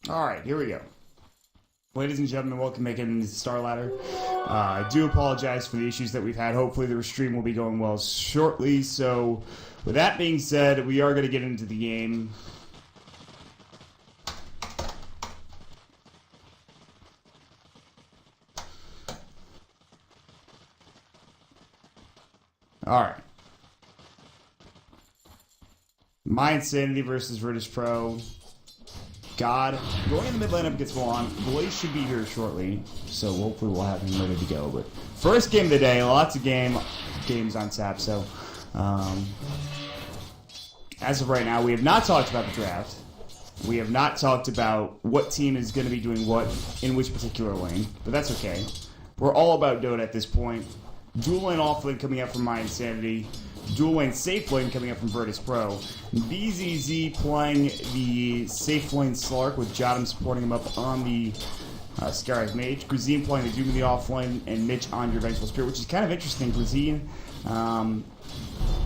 Alright, here we go. Ladies and gentlemen, welcome back into Starladder. I do apologize for the issues that we've had. Hopefully the stream will be going well shortly. So, with that being said, we are going to get into the game. Alright. mYinsanity versus Virtus.Pro. God, going in the mid lineup gets Milan. Blaze should be here shortly, so hopefully we'll have him ready to go. But first game of the day, lots of games on tap. So, as of right now, we have not talked about the draft. We have not talked about what team is going to be doing what in which particular lane, but that's okay. We're all about Dota at this point. Dual lane off lane coming up from mYinsanity. Dual lane safe lane coming up from Virtus.Pro. BZZ playing the safe lane Slark with Jotum supporting him up on the Skyrise Mage. Grazine playing the Doom in the off lane, and Mitch on your Vengeful Spirit, which is kind of interesting. Grazine,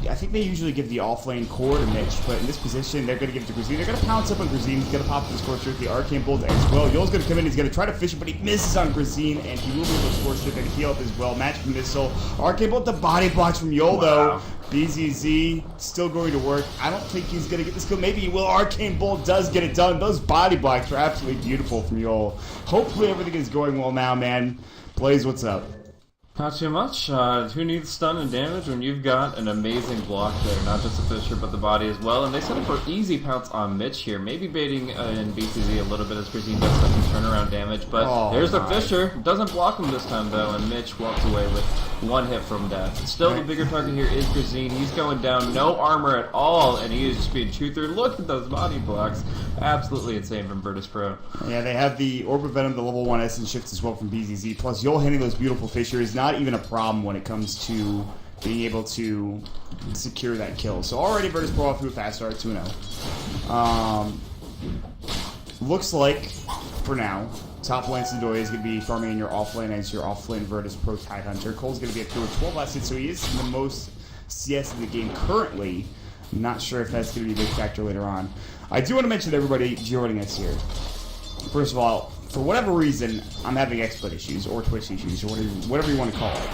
I think they usually give the off lane core to Mitch, but in this position, they're going to give it to Grazine. They're going to pounce up on Grazine. He's going to pop up the Scorch Earth, the Arcane Bolt as well. Yol's going to come in. He's going to try to fish it, but he misses on Grazine, and he will be able to Scorch Earth and heal up as well. Magic Missile. Arcane Bolt, the body blocks from Yol, though. BZZ still going to work. I don't think he's going to get this kill. Maybe he will. Arcane Bolt does get it done. Those body blocks are absolutely beautiful from Yol. Hopefully everything is going well now, man. Blaze, what's up? Not too much. Who needs stun and damage when you've got an amazing block there? Not just the Fisher, but the body as well. And they set up for easy pounce on Mitch here. Maybe baiting in BCZ a little bit as Grazine does some turnaround damage. But there's the Fisher. Doesn't block him this time, though. And Mitch walks away with one hit from death. Still, the bigger target here is Grazine. He's going down. No armor at all. And he is just being chewed through. Look at those body blocks. Absolutely insane from Virtus.Pro. Yeah, they have the Orb of Venom, the level 1 Essence Shift as well from BZZ. Plus, Yol hitting those beautiful Fishers. Not even a problem when it comes to being able to secure that kill. So already Virtus.Pro off to a fast start, 2-0. Looks like, for now, top lane Sindoi is going to be farming in your off lane as your off lane Virtus.Pro Tidehunter. Cole's going to be up to a 12 last hit, so he is the most CS in the game currently. I'm not sure if that's going to be a big factor later on. I do want to mention to everybody joining us here. First of all, for whatever reason, I'm having exploit issues or Twitch issues or whatever you want to call it.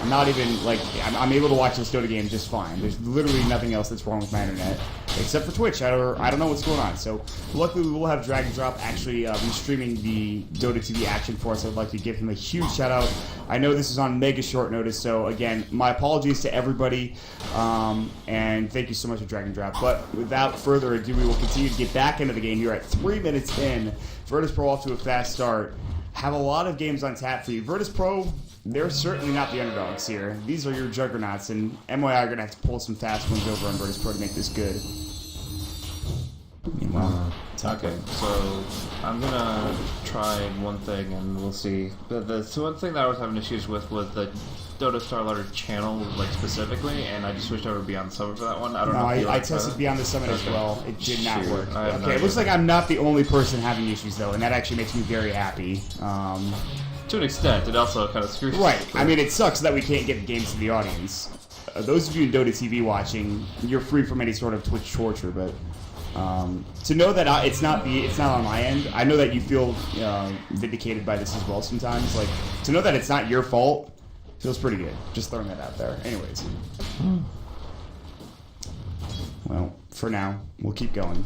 I'm not even, like, I'm able to watch this Dota game just fine. There's literally nothing else that's wrong with my internet, except for Twitch. I don't know what's going on. So, luckily, we will have Drag and Drop actually restreaming the Dota TV action for us. I'd like to give him a huge shout out. I know this is on mega short notice, so again, my apologies to everybody, and thank you so much for Drag and Drop. But without further ado, we will continue to get back into the game here at 3 minutes in. Virtus.Pro off to a fast start. Have a lot of games on tap for you. Virtus.Pro, they're certainly not the underdogs here. These are your juggernauts, and mYi are going to have to pull some fast ones over on Virtus.Pro to make this good. Meanwhile, okay, so I'm going to try one thing, and we'll see. The one thing that I was having issues with was the Dota Starladder channel, like, specifically, and I just switched over to Beyond the Summit for that one. I don't know if I tested Beyond the Summit as well. It did not work. Okay, it looks like I'm not the only person having issues, though, and that actually makes me very happy. To an extent, it also kind of screws. Right. I mean, it sucks that we can't get the games to the audience. Those of you in Dota TV watching, you're free from any sort of Twitch torture, but to know that it's not on my end. I know that you feel vindicated by this as well sometimes. Like, to know that it's not your fault feels pretty good. Just throwing that out there. Anyways. Well, for now, we'll keep going.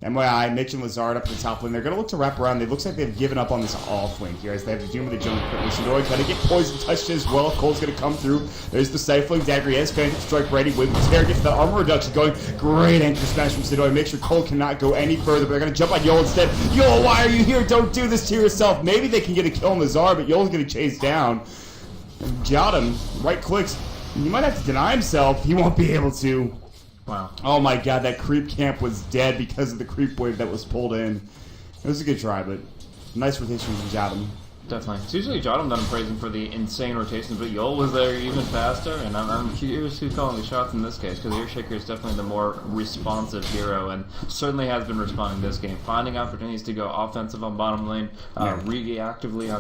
mYi, Mitch, and Lazard up at the top lane. They're going to look to wrap around. It looks like they've given up on this off lane here as they have to Doom with the jungle. Sindoi got to get poison touched as well. Cole's going to come through. There's the Stifling Dagger. He has Phantom Strike ready. With the Tear gets the armor reduction going. Great anchor smash from Sindoi. Make sure Cole cannot go any further, but they're going to jump on Yol instead. Yol, why are you here? Don't do this to yourself. Maybe they can get a kill on Lazard, but Yol's going to chase down. Jotum, right clicks. He might have to deny himself. He won't be able to. Wow. Oh my god, that creep camp was dead because of the creep wave that was pulled in. It was a good try, but nice rotation from Jotum. Definitely. It's usually Jotum that I'm praising for the insane rotations, but Yol was there even faster, and I'm curious who's calling the shots in this case, because Earshaker is definitely the more responsive hero, and certainly has been responding this game, finding opportunities to go offensive on bottom lane, reactively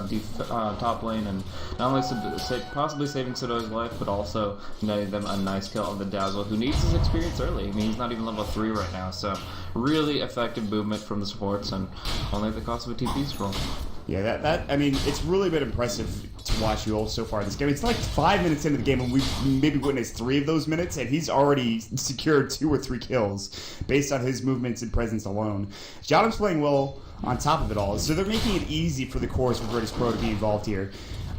on top lane, and not only possibly saving Sidoi's life, but also netting them a nice kill on the Dazzle, who needs his experience early. I mean, he's not even level 3 right now, so really effective movement from the supports, and only at the cost of a TP scroll. Yeah, I mean, it's really been impressive to watch Yul so far in this game. It's like 5 minutes into the game, and we've maybe witnessed 3 of those minutes, and he's already secured 2 or 3 kills based on his movements and presence alone. Jotum's playing well on top of it all, so they're making it easy for the cores for Virtus.Pro to be involved here.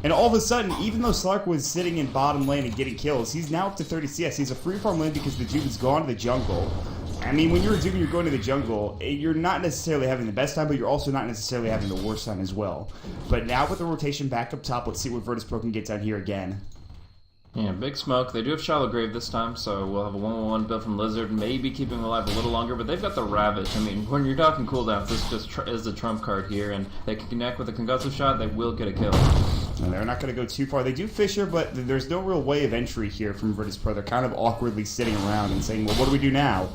And all of a sudden, even though Slark was sitting in bottom lane and getting kills, he's now up to 30 CS. He's a free farm lane because the Juven's gone to the jungle. I mean, when you're a Juven, you're going to the jungle, you're not necessarily having the best time, but you're also not necessarily having the worst time as well. But now with the rotation back up top, let's see what Virtus.Pro can get done here again. Yeah, big smoke. They do have Shallow Grave this time, so we'll have a 1-1 build from Lizard, maybe keeping him alive a little longer, but they've got the Ravage. I mean, when you're talking cooldowns, this just is the trump card here, and they can connect with a concussive shot, they will get a kill. And they're not going to go too far. They do Fisher, but there's no real way of entry here from Virtus.Pro. They're kind of awkwardly sitting around and saying, well, what do we do now?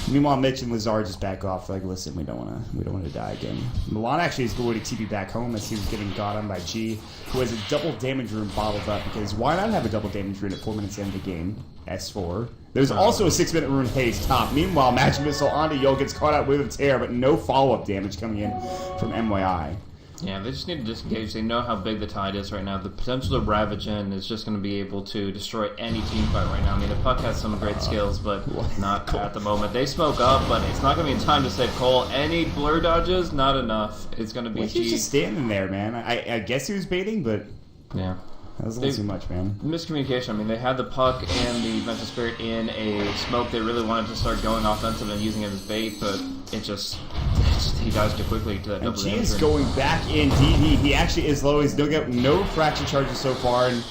Meanwhile, Mitch and Lazard just back off. They're like, listen, we don't want to die again. Milan actually is going to TP back home as he was getting got on by G, who has a double damage rune bottled up, because why not have a double damage rune at 4 minutes into the game? S4. There's also a 6-minute rune haste top. Meanwhile, Magic Missile onto Yo gets caught out with a tear, but no follow-up damage coming in from mYi. Yeah, they just need to disengage. They know how big the tide is right now. The potential to Ravage in is just going to be able to destroy any team fight right now. I mean, the Puck has some great skills, but not at the moment. They smoke up, but it's not going to be in time to save Cole. Any blur dodges, not enough. It's going to be G. He's just standing there, man. I guess he was baiting, but yeah. That was a little too much, man. Miscommunication. I mean, they had the Puck and the Mental Spirit in a smoke. They really wanted to start going offensive and using it as bait, but it just he dies too quickly to that double damage. G is going back in DD. He actually is low. He's no fraction charges so far, and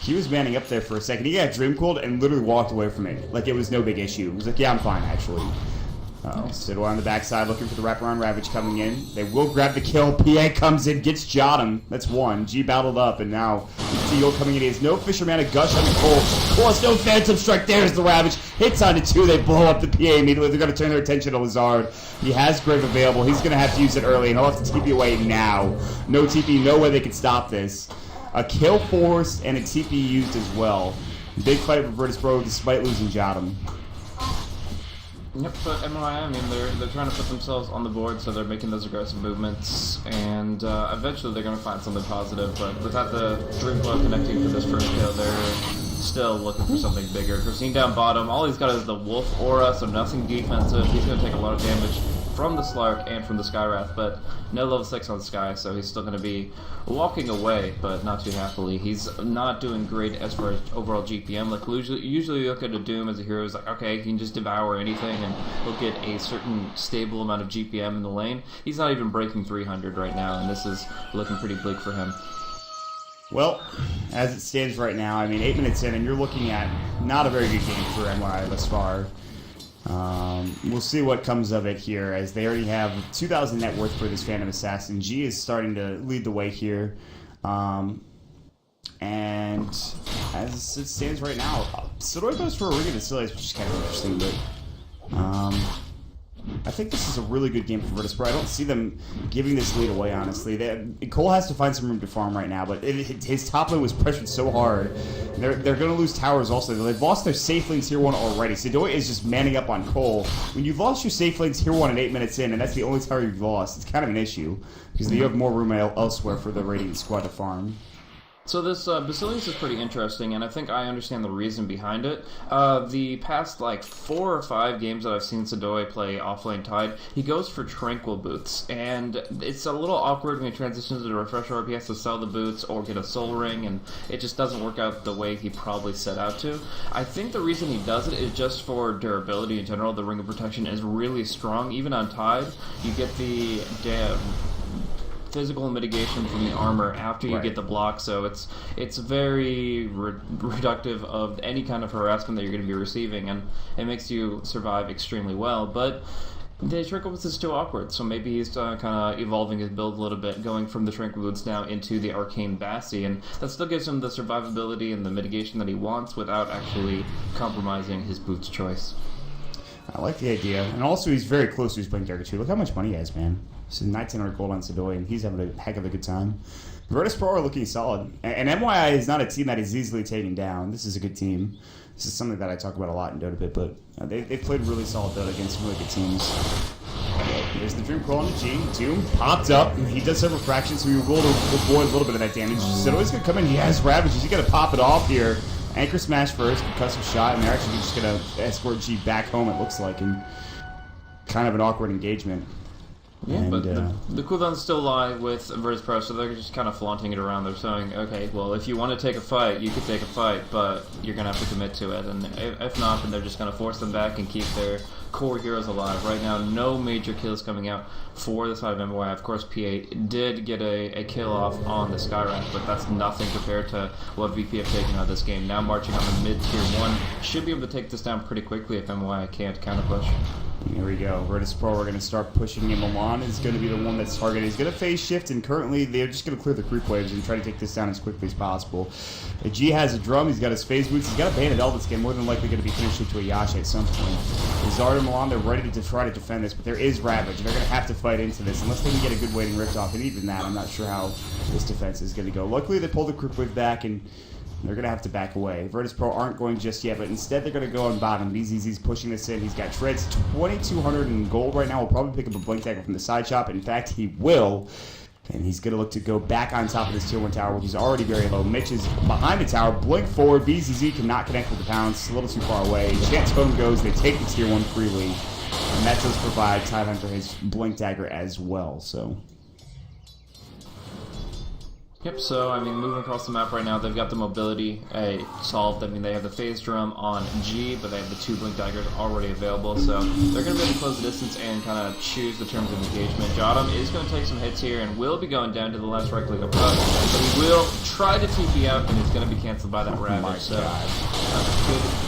he was manning up there for a second. He got Dream Cooled and literally walked away from it like it was no big issue. He was like, yeah, I'm fine, actually. Sidwell on the backside looking for the wraparound Ravage coming in. They will grab the kill. PA comes in, gets Jotum. That's 1. G battled up, and now Teal coming in. He has no Fisherman, a gush on the Cole. Plus no Phantom Strike. There's the Ravage. Hits onto 2. They blow up the PA immediately. They're going to turn their attention to Lazard. He has Grave available. He's going to have to use it early, and he'll have to TP away now. No TP, no way they can stop this. A kill forced and a TP used as well. Big fight for Virtus.Pro despite losing Jotum. Yep, but mYi, I mean, they're trying to put themselves on the board, so they're making those aggressive movements, and eventually they're going to find something positive, but without the Dream Flow connecting for this first kill, they're still looking for something bigger. Christine down bottom, all he's got is the Wolf Aura, so nothing defensive. He's going to take a lot of damage from the Slark and from the Skywrath, but no level 6 on Sky, so he's still going to be walking away, but not too happily. He's not doing great as far as overall GPM. Like usually you look at a Doom as a hero, is like, okay, he can just devour anything and he'll get a certain stable amount of GPM in the lane. He's not even breaking 300 right now, and this is looking pretty bleak for him. Well, as it stands right now, I mean, 8 minutes in, and you're looking at not a very good game for mYi thus far. We'll see what comes of it here, as they already have 2,000 net worth for this Phantom Assassin. G is starting to lead the way here. And as it stands right now, Sidoi goes for a ring of Vasilius, which is kind of interesting, but I think this is a really good game for Virtus.Pro. I don't see them giving this lead away, honestly. Cole has to find some room to farm right now, but his top lane was pressured so hard. They're going to lose towers also. They've lost their safe lanes Tier 1 already. Sidoi is just manning up on Cole. When you've lost your safe lanes Tier 1 at 8 minutes in, and that's the only tower you've lost, it's kind of an issue, because you have more room elsewhere for the Radiant squad to farm. So this Basilius is pretty interesting, and I think I understand the reason behind it. The past, like, 4 or 5 games that I've seen Sidoi play offlane Tide, he goes for Tranquil Boots, and it's a little awkward when he transitions to Refresher Orb. He has to sell the boots or get a Soul Ring, and it just doesn't work out the way he probably set out to. I think the reason he does it is just for durability in general. The Ring of Protection is really strong. Even on Tide, you get the physical mitigation from the armor after you get the block, so it's very reductive of any kind of harassment that you're going to be receiving, and it makes you survive extremely well. But The Shrink Boots is too awkward, so maybe he's kind of evolving his build a little bit, going from the Shrink Boots now into the Arcane Bassi, and that still gives him the survivability and the mitigation that he wants without actually compromising his boots choice. I like the idea. And also, he's very close to his Blink Dagger, too. Look how much money he has, man. This is 1,900 gold on Sidoi, and he's having a heck of a good time. Virtus.Pro are looking solid. And mYi is not a team that is easily taken down. This is a good team. This is something that I talk about a lot in Dota bit, but they've played really solid Dota against really good teams. There's the Dream Crawl on the G. Doom popped up. He does have refraction, so we will avoid a little bit of that damage. Sidoi's going to come in. He has Ravages. He's going to pop it off here. Anchor Smash first, concussive shot, and they're actually just going to escort G back home, it looks like, in kind of an awkward engagement. Yeah, and, but the cooldowns still lie with Virtus.Pro, so they're just kind of flaunting it around. They're saying, okay, well, if you want to take a fight, you could take a fight, but you're going to have to commit to it. And if not, then they're just going to force them back and keep their core heroes alive. Right now, no major kills coming out for the side of mYi. Of course, PA did get a kill off on the Skyrack, but that's nothing compared to what VP have taken out of this game. Now marching on the mid-tier 1, should be able to take this down pretty quickly if mYi can't counter-push. Here we go. Virtus.Pro are going to start pushing him. Milan is going to be the one that's targeted. He's going to phase shift, and currently they're just going to clear the creep waves and try to take this down as quickly as possible. G has a drum. He's got his phase boots. He's got a Bandit Elvis game. More than likely going to be finished into a Yasha at some point. Zard and Milan, they're ready to try to defend this, but there is Ravage, and they're going to have to fight into this unless they can get a good waiting rift off. And even that, I'm not sure how this defense is going to go. Luckily, they pulled the creep wave back, and they're going to have to back away. Virtus.Pro aren't going just yet, but instead they're going to go on bottom. BZZ's pushing this in. He's got Treads 2,200 in gold right now. Will probably pick up a Blink Dagger from the side shop. In fact, he will. And he's going to look to go back on top of this tier 1 tower, which is already very low. Mitch is behind the tower. Blink forward. BZZ cannot connect with the pounce. A little too far away. Chance Totem goes. They take the tier 1 freely. And that does provide Tidehunter his Blink Dagger as well. So Yep, so, I mean, moving across the map right now, they've got the mobility solved. I mean, they have the phase drum on G, but they have the 2 Blink Daggers already available, so they're going to be able to close the distance and kind of choose the terms of engagement. Jottam is going to take some hits here and will be going down to the last right click of puck, but he will try to TP out, and it's going to be canceled by that Ravage, so good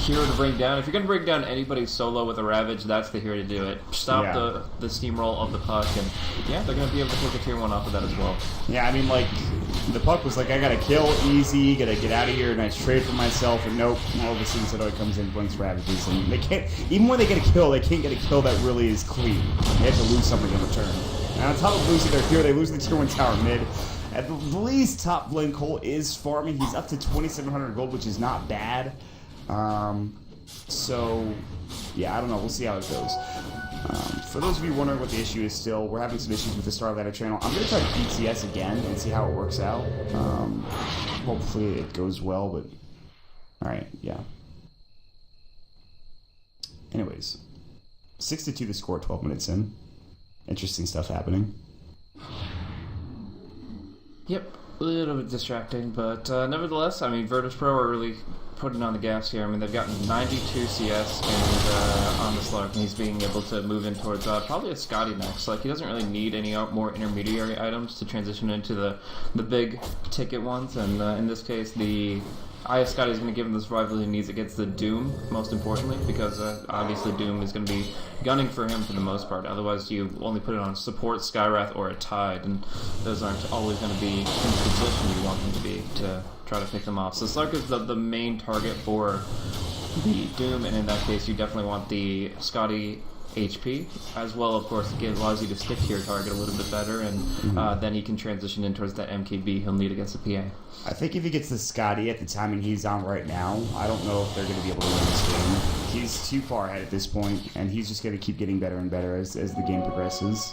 hero to bring down. If you're going to bring down anybody solo with a Ravage, that's the hero to do it. Stop the steamroll of the puck, and yeah, they're going to be able to take a tier 1 off of that as well. Yeah, I mean, like, the puck was like, I gotta kill easy, gotta get out of here, nice trade for myself, and nope, all of a sudden Sidoi comes in, blinks Ravages, and they can't, even when they get a kill, they can't get a kill that really is clean. They have to lose something in return. And on top of losing their hero, they lose the tier 1 tower mid. At least top Blink Cole is farming. He's up to 2,700 gold, which is not bad. So, yeah, I don't know. We'll see how it goes. For those of you wondering what the issue is still, we're having some issues with the Starladder channel. I'm going to try BTS again and see how it works out. Hopefully it goes well, but... Alright, yeah. Anyways. 6-2 the score, 12 minutes in. Interesting stuff happening. Yep, a little bit distracting, but nevertheless, I mean, Virtus.Pro are really putting on the gas here. I mean, they've gotten 92 CS and, on the slug, and he's being able to move in towards probably a Scotty next. Like, he doesn't really need any more intermediary items to transition into the big ticket ones, and in this case, the IS Scotty is going to give him the survival he needs against the Doom, most importantly, because obviously Doom is going to be gunning for him for the most part. Otherwise, you only put it on support, Skywrath, or a Tide, and those aren't always going to be in the position you want them to be to try to pick them off. So Slark is the main target for the Doom, and in that case, you definitely want the Scotty HP, as well, of course, it allows you to stick to your target a little bit better, and then he can transition in towards that MKB he'll need against the PA. I think if he gets the Scotty at the timing he's on right now, I don't know if they're going to be able to win this game. He's too far ahead at this point, and he's just going to keep getting better and better as the game progresses.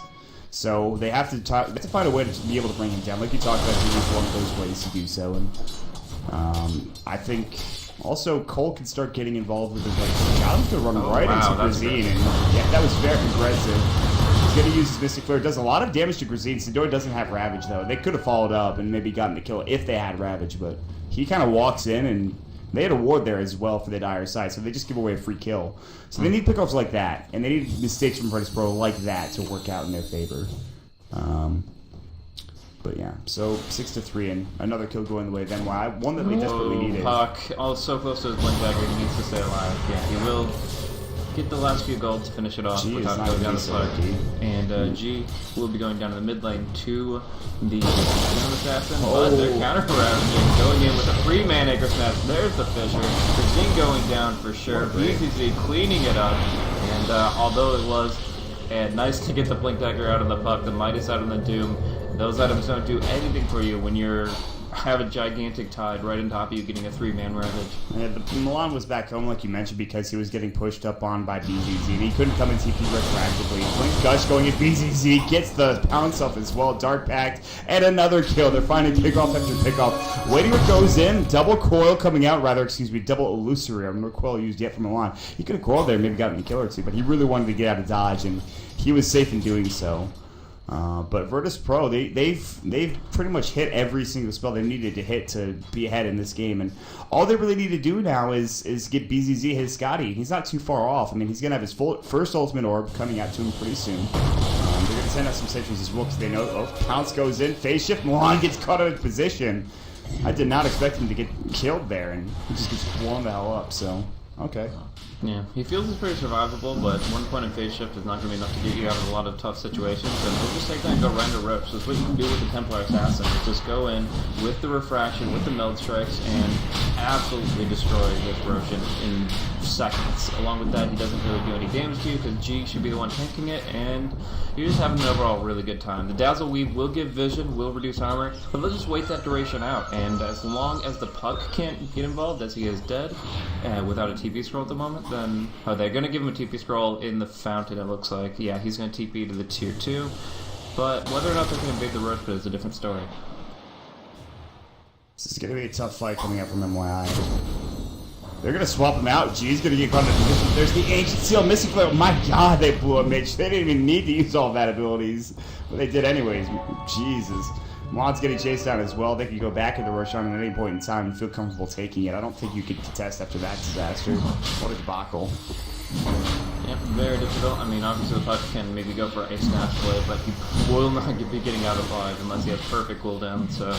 So they have to find a way to be able to bring him down. Like you talked about, he was one of those ways to do so, and I think... Also, Cole can start getting involved with his like. Jottam's gonna run right into Grazine, and yeah, that was very aggressive. He's gonna use his Mystic Flare. Does a lot of damage to Grazine. Sidoi doesn't have Ravage though. They could have followed up and maybe gotten the kill if they had Ravage, but he kind of walks in, and they had a ward there as well for the dire side, so they just give away a free kill. So they need pickoffs like that, and they need mistakes from Virtus.Pro like that to work out in their favor. But yeah, so 6-3 and another kill going the way of mYi. One that they desperately needed. Puck, so close to his Blink Dagger, he needs to stay alive. Yeah, he will get the last few gold to finish it off G without is not going down the so side. lucky. And G will be going down to the mid lane to the Venom Assassin, but they're counter-harassing, going in with a 3-man Acre Snatch. There's the Fisher. Christine going down for sure. BCZ cleaning it up, and although it was nice to get the Blink Dagger out of the puck, the Midas out of the Doom, those items don't do anything for you when you're have a gigantic tide right on top of you getting a 3-man Ravage. Yeah, Milan was back home, like you mentioned, because he was getting pushed up on by BZZ, and he couldn't come in TP retroactively. Blink Gush going at BZZ, gets the pounce up as well, Dark Pact, and another kill. They're finding pickoff after pickoff. Waiting goes in, double coil coming out, double illusory. I remember coil used yet from Milan. He could have coiled there, maybe gotten a kill or two, but he really wanted to get out of dodge, and he was safe in doing so. But Virtus.Pro, they've pretty much hit every single spell they needed to hit to be ahead in this game, and all they really need to do now is get BZZ his Scotty. He's not too far off. I mean, he's gonna have his first ultimate orb coming out to him pretty soon. They're gonna send out some sentries as well because they know Pounce goes in, phase shift, Milan gets caught out of position. I did not expect him to get killed there, and he just gets blown the hell up. So okay. Yeah, he feels it's pretty survivable, but 1 point in phase shift is not going to be enough to get you out of a lot of tough situations, and we'll just take that and go right into Roach. That's what you can do with the Templar Assassin, is just go in with the Refraction, with the Meld Strikes, and absolutely destroy this Roach in seconds. Along with that, he doesn't really do any damage to you, because G should be the one tanking it, and you're just having an overall really good time. The Dazzle Weave will give vision, will reduce armor, but let's just wait that duration out, and as long as the Puck can't get involved, as he is dead, without a TP scroll at the moment, then they're going to give him a TP scroll in the fountain, it looks like. Yeah, he's going to TP to the tier 2, but whether or not they can invade the Roach pit is a different story. This is going to be a tough fight coming out from mYi. They're going to swap him out. G's going to get caught in a position. There's the Ancient Seal, Missing Flare. My god, they blew up Mitch. They didn't even need to use all that abilities, but they did anyways. Jesus. Maut's getting chased down as well. They can go back into Roshan at any point in time and feel comfortable taking it. I don't think you could contest after that disaster. What a debacle. Yep, very difficult. I mean, obviously the Puck can maybe go for a snatch play, but he will not be getting out alive unless he has perfect cooldown. So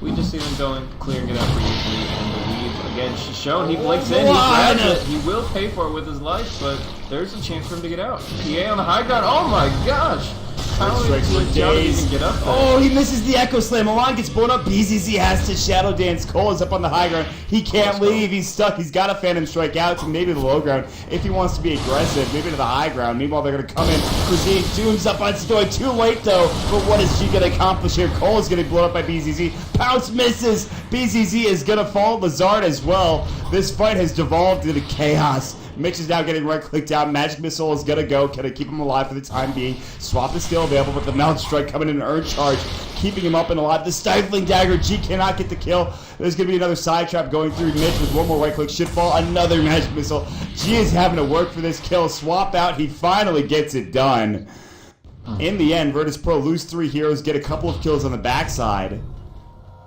we just see them going, clearing it out pretty easily, and the weave, again, she's shown, he blinks in, he grabs it, he will pay for it with his life, but there's a chance for him to get out. PA on the high ground, oh my gosh! How did he even get up there? Oh, he misses the Echo Slam. Milan gets blown up. BZZ has to Shadow Dance. Cole is up on the high ground. He can't leave. He's stuck. He's got to Phantom Strike out to maybe the low ground if he wants to be aggressive. Maybe to the high ground. Meanwhile, they're going to come in. Cuisine Doom's up on Stoy. Too late, though. But what is she going to accomplish here? Cole is going to be blown up by BZZ. Pounce misses. BZZ is going to fall. Lazard as well. This fight has devolved into chaos. Mitch is now getting right-clicked out. Magic Missile is going to go. Can I keep him alive for the time being? Swap is still available, but the Mount Strike coming in an Earth Charge, keeping him up and alive. The Stifling Dagger. G cannot get the kill. There's going to be another side trap going through Mitch with one more right-click. Should fall. Another Magic Missile. G is having to work for this kill. Swap out. He finally gets it done. In the end, Virtus.Pro lose 3 heroes, get a couple of kills on the backside.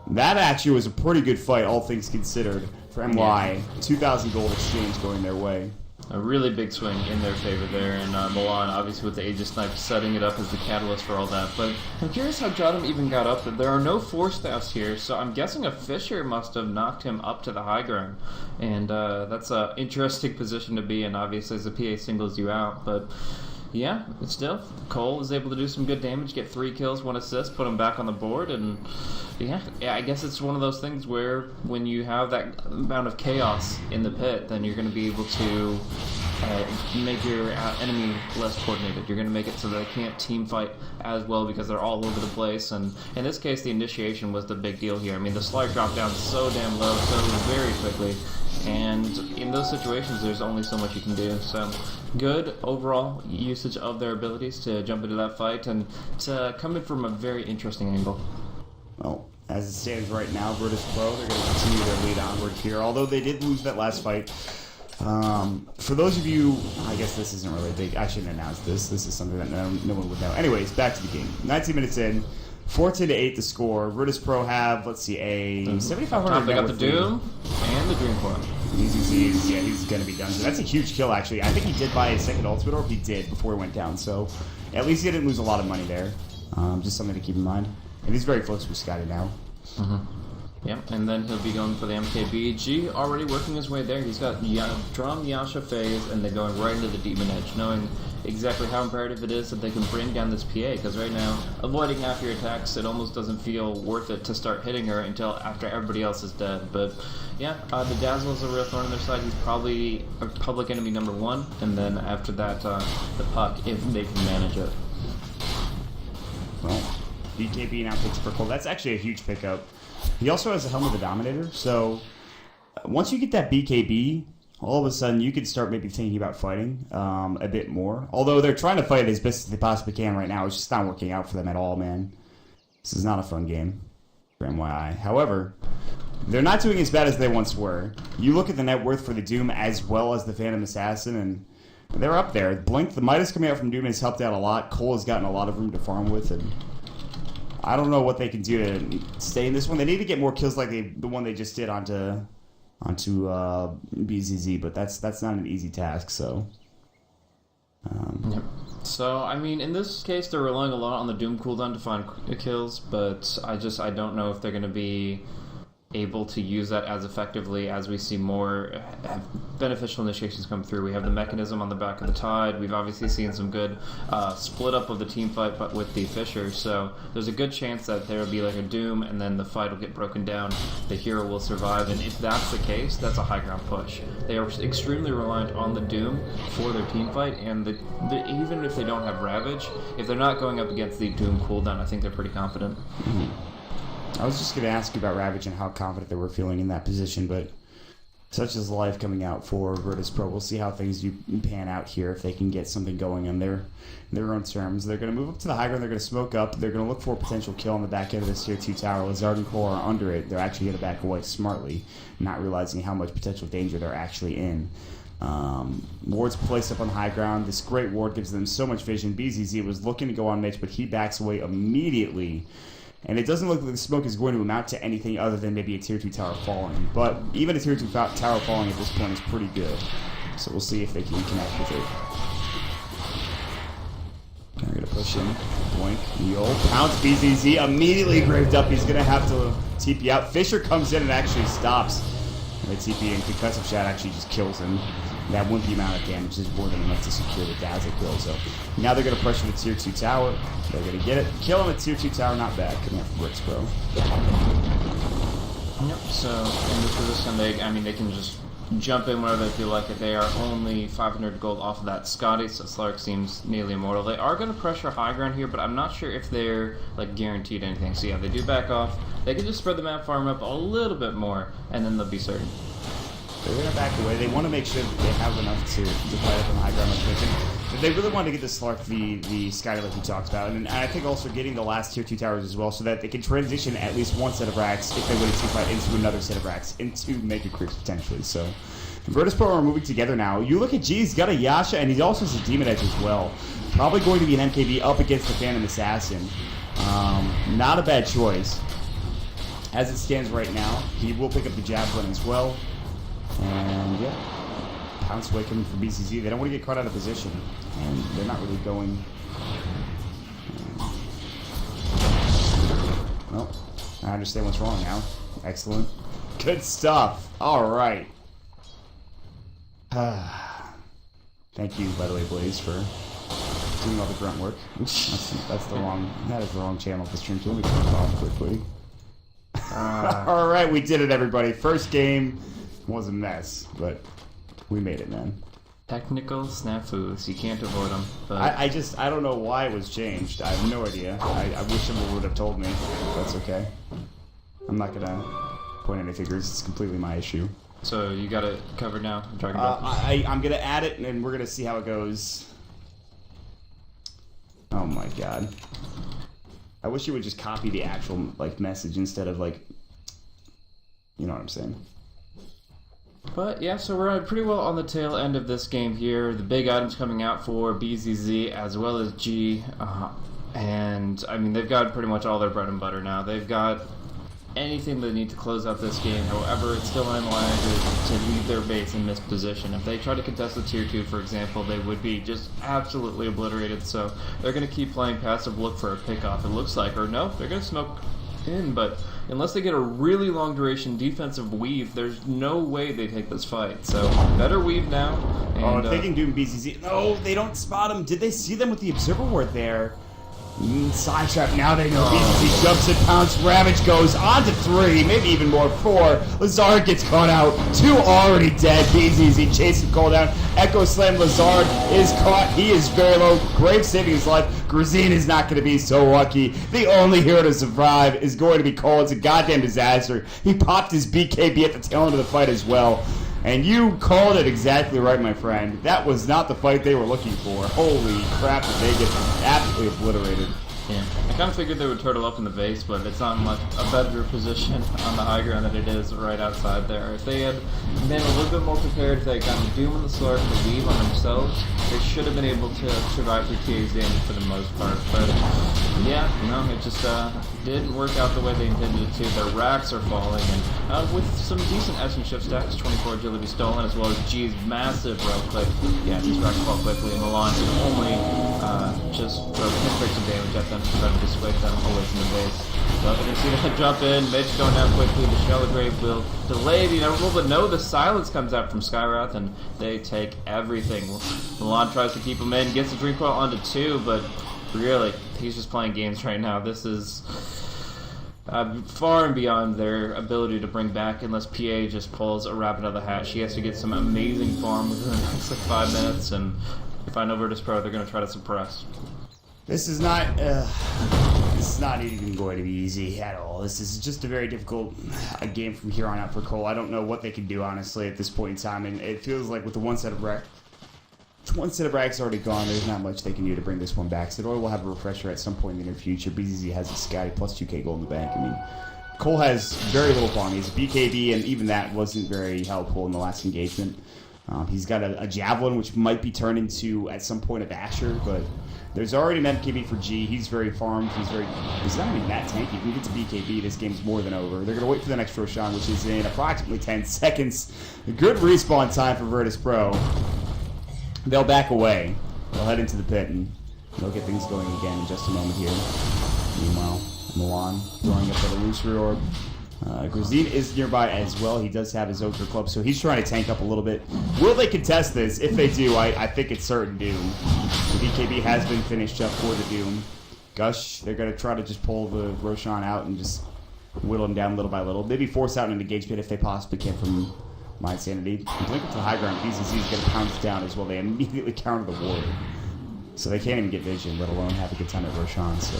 That actually was a pretty good fight, all things considered, for mYi. 2,000 gold exchange going their way. A really big swing in their favor there, and Milan, obviously with the Aegis Knife, setting it up as the catalyst for all that. But I'm curious how Jottam even got up there. There are no Force Staffs here, so I'm guessing a Fisher must have knocked him up to the high ground. And that's an interesting position to be in, obviously, as the PA singles you out. But yeah, but still, Cole is able to do some good damage, get 3 kills, 1 assist, put him back on the board, and yeah, I guess it's one of those things where when you have that amount of chaos in the pit, then you're going to be able to make your enemy less coordinated. You're going to make it so that they can't team fight as well because they're all over the place, and in this case, the initiation was the big deal here. I mean, the Slice dropped down so damn low, so very quickly. And in those situations, there's only so much you can do. So, good overall usage of their abilities to jump into that fight and to come in from a very interesting angle. Well, as it stands right now, Virtus.Pro, they're going to continue their lead onward here, although they did lose that last fight. For those of you, I guess this isn't really big. I shouldn't announce this. This is something that no one would know. Anyways, back to the game. 19 minutes in. 14-8 the score. Virtus.Pro have, let's see, a 7,500. They got the Doom and the Dream Coil. Yeah, he's going to be done. So that's a huge kill, actually. I think he did buy a second ultimate orb. He did before he went down. So at least he didn't lose a lot of money there. Just something to keep in mind. And he's very close to Scotty now. Yep, and then he'll be going for the MKB. G already working his way there. He's got Drum, Yasha, Phase, and they're going right into the Demon Edge, knowing exactly how imperative it is that they can bring down this PA, because right now, avoiding half your attacks, it almost doesn't feel worth it to start hitting her until after everybody else is dead. But yeah, the Dazzle is a real thorn on their side. He's probably a public enemy number 1, and then after that, the Puck, if they can manage it. Well, BKB now picks Purple. That's actually a huge pickup. He also has a Helm of the Dominator, so once you get that BKB, all of a sudden you could start maybe thinking about fighting a bit more. Although they're trying to fight it as best as they possibly can right now. It's just not working out for them at all, man. This is not a fun game for mYi. However, they're not doing as bad as they once were. You look at the net worth for the Doom as well as the Phantom Assassin, and they're up there. Blink, the Midas coming out from Doom has helped out a lot. Cole has gotten a lot of room to farm with, and I don't know what they can do to stay in this one. They need to get more kills like the one they just did onto BZZ, but that's not an easy task. So, Yep. So I mean, in this case, they're relying a lot on the Doom cooldown to find kills, but I don't know if they're going to be able to use that as effectively as we see more beneficial initiations come through. We have the mechanism on the back of the Tide. We've obviously seen some good split up of the team fight, but with the Fisher. So there's a good chance that there will be like a Doom, and then the fight will get broken down. The hero will survive, and if that's the case, that's a high ground push. They are extremely reliant on the Doom for their team fight, and even if they don't have Ravage, if they're not going up against the Doom cooldown, I think they're pretty confident. I was just going to ask you about Ravage and how confident they were feeling in that position, but such is life coming out for Virtus.Pro. We'll see how things do pan out here, if they can get something going on their own terms. They're going to move up to the high ground. They're going to smoke up. They're going to look for a potential kill on the back end of this tier 2 tower. Lazard and Cole are under it. They're actually going to back away smartly, not realizing how much potential danger they're actually in. Ward's placed up on the high ground. This great ward gives them so much vision. BZZ was looking to go on Mitch, but he backs away immediately. And it doesn't look like the smoke is going to amount to anything other than maybe a tier 2 tower falling. But even a tier 2 tower falling at this point is pretty good. So we'll see if they can connect with it. They're going to push in. Blink. Neil. Pounce BZZ. Immediately graved up. He's going to have to TP out. Fisher comes in and actually stops the TP, and Concussive Shot actually just kills him. That wimpy amount of damage is more than enough to secure the Dazzle kill. So now they're going to pressure the tier 2 tower. They're going to get it. Kill him at tier 2 tower, not bad. Coming out from Virtus.Pro. Yep, so in this position, they can just jump in whenever they feel like it. They are only 500 gold off of that Scotty, so Slark seems nearly immortal. They are going to pressure high ground here, but I'm not sure if they're like guaranteed anything. So yeah, they do back off. They can just spread the map farm up a little bit more, and then they'll be certain. They're going to back away. They want to make sure that they have enough to fight up on the high ground. But they really want to get the Slark, the Sky like we talked about. And I think also getting the last tier 2 towers as well, so that they can transition at least one set of racks, if they win a team fight, into another set of racks, into Mega Creeps potentially. So Virtus.Pro are moving together now. You look at G, he's got a Yasha, and he also has a Demon Edge as well. Probably going to be an MKB up against the Phantom Assassin. Not a bad choice. As it stands right now, he will pick up the Javelin as well. And yeah, Pounce away coming from BCZ. They don't want to get caught out of position, and they're not really going. Well, I understand what's wrong now. Excellent. Good stuff. All right. Thank you, by the way, Blaze, for doing all the grunt work. Oops, that is the wrong channel for stream. Let me turn it off quickly. All right, we did it, everybody. First game was a mess, but we made it, man. Technical snafus, you can't avoid them. But I don't know why it was changed. I have no idea. I wish someone would have told me. That's okay. I'm not gonna point any fingers. It's completely my issue. So you got it covered now, Dragon Ball? I'm gonna add it, and we're gonna see how it goes. Oh my god. I wish you would just copy the actual message instead of you know what I'm saying. But yeah, so we're pretty well on the tail end of this game here. The big items coming out for BZZ as well as G, and I mean they've got pretty much all their bread and butter now. They've got anything they need to close out this game. However, it's still mYi to leave their base in this position. If they try to contest the tier 2, for example, they would be just absolutely obliterated. So they're going to keep playing passive, look for a pickoff, it looks like. Or no, they're going to smoke in, but unless they get a really long duration defensive weave, there's no way they take this fight. So better weave now. And, oh, if they can do BZZ. No, they don't spot him. Did they see them with the observer ward there? Side trap, now they know BZZ jumps and pounds. Ravage goes on to 3, maybe even more, 4. Lazard gets caught out. 2 already dead. BZZ chasing Cole down. Echo Slam, Lazard is caught. He is very low. Grave saving his life. Grazine is not going to be so lucky. The only hero to survive is going to be Cole. It's a goddamn disaster. He popped his BKB at the tail end of the fight as well. And you called it exactly right, my friend. That was not the fight they were looking for. Holy crap, did they get absolutely obliterated. Yeah, I kind of figured they would turtle up in the base, but it's not much a better position on the high ground than it is right outside there. If they had been a little bit more prepared, if they had gotten Doom on the Slurp and the Weave on themselves, they should have been able to survive through TA's damage for the most part. But yeah, no, it just didn't work out the way they intended it to. Their racks are falling, and with some decent S and shift stacks, 24 agility stolen, as well as G's massive rope click. Yeah, these racks fall quickly, and Milan can only just pinprick some damage at them to try to dissuade them away from the base. So you can see that jump in, Midge going down quickly, the Shellegrave will delay the inevitable, but no, the silence comes out from Skywrath, and they take everything. Milan tries to keep him in, gets the Dream Coil onto 2, but really, he's just playing games right now. This is far and beyond their ability to bring back unless PA just pulls a rabbit out of the hat. She has to get some amazing farm within the next like 5 minutes, and if I know Virtus.Pro, they're going to try to suppress. This is not even going to be easy at all. This is just a very difficult game from here on out for Cole. I don't know what they can do, honestly, at this point in time, and it feels like with the one set of racks already gone, there's not much they can do to bring this one back. Sidor will have a refresher at some point in the near future. BZZ has a Scotty plus 2k gold in the bank. I mean, Cole has very little farm. He has a BKB, and even that wasn't very helpful in the last engagement. He's got a Javelin, which might be turned into, at some point, a Basher, but there's already an MKB for G. He's very farmed. He's not even that tanky. If we get to BKB, this game's more than over. They're going to wait for the next Roshan, which is in approximately 10 seconds. A good respawn time for Virtus.Pro. They'll back away. They'll head into the pit, and they'll get things going again in just a moment here. Meanwhile, Milan throwing up that illusory orb. Grazine is nearby as well. He does have his Ochre Club, so he's trying to tank up a little bit. Will they contest this? If they do, I think it's certain Doom. The BKB has been finished up for the Doom. Gush, they're going to try to just pull the Roshan out and just whittle him down little by little. Maybe force out an engage pit if they possibly can from mYinsanity. Blink up to the high ground. BZZ is going to pounce down as well. They immediately counter the ward. So they can't even get vision, let alone have a good time at Roshan. So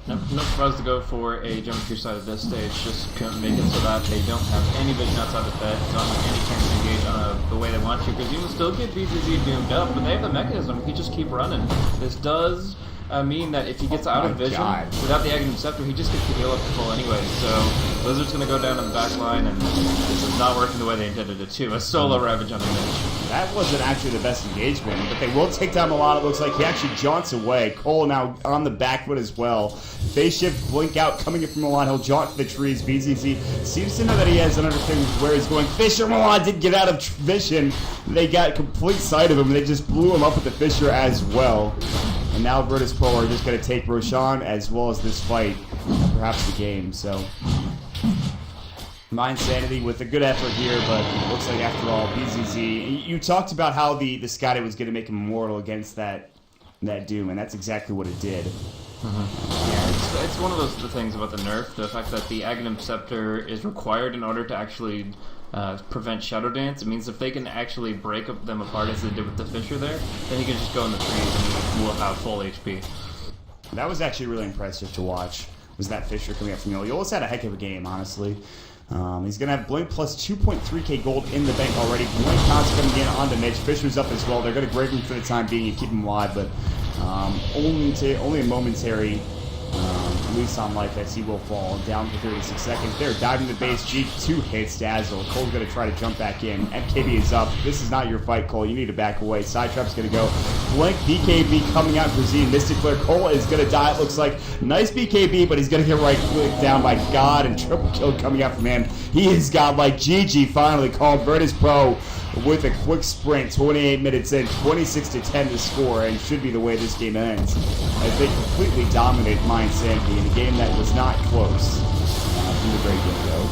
No surprise to go for a Geometry side at this stage. Just couldn't make it so that they don't have any vision outside the pit, don't have any chance to engage on the way they want to, because you will still get BZZ doomed up, but they have the mechanism. He just keep running. This does mean that if he gets out of vision without the Aghanim Scepter, he just gets the heal up to full anyway. So Blizzard's going to go down on the back line, and this is not working the way they intended it to. A solo Ravage on the Midge. That wasn't actually the best engagement, but they will take down Milan. It looks like he actually jaunts away. Cole now on the back foot as well. Phase shift, blink out, coming in from Milan. He'll jaunt to the trees. BZZ seems to know that he has an understanding of where he's going. Fisher, Milan did get out of vision. They got complete sight of him. They just blew him up with the Fisher as well. And now Virtus.Pro are just going to take Roshan as well as this fight, and perhaps the game. So mYinsanity with a good effort here, but it looks like after all, BZZ. You talked about how the Scotty was going to make him immortal against that Doom, and that's exactly what it did. Yeah, it's one of those things about the nerf, the fact that the Aghanim Scepter is required in order to actually prevent Shadow Dance. It means if they can actually break them apart as they did with the Fisher there, then he can just go in the trees and he will have full HP. That was actually really impressive to watch, was that Fisher coming up from Yolo. Yolo's had a heck of a game, honestly. He's going to have Blink plus 2.3k gold in the bank already. Blink counts coming in on the Midge. Fisher's up as well. They're going to grave him for the time being and keep him alive, but only a momentary lease on life as he will fall down for 36 seconds. They're diving the base. G2 hits Dazzle. Cole's going to try to jump back in. MKB is up. This is not your fight, Cole. You need to back away. Sidetrap's going to go. Blink, BKB coming out. Grazine, Mystic Flare. Cole is going to die, it looks like. Nice BKB, but he's going to get right clicked down by God, and triple kill coming out from him. He is godlike. GG finally called. Virtus.Pro with a quick sprint, 28 minutes in, 26-10 to score, and should be the way this game ends, as they completely dominate mYinsanity in a game that was not close. in the great game, though.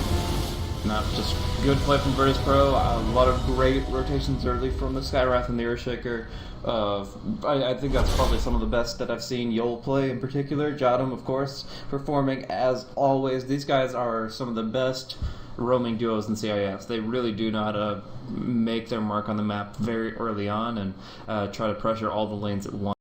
Not just good play from Virtus.Pro, a lot of great rotations early from the Skywrath and the Earthshaker. I think that's probably some of the best that I've seen Yol play in particular. Jadam, of course, performing as always. These guys are some of the best roaming duos in CIS. They really do know how to make their mark on the map very early on and try to pressure all the lanes at once.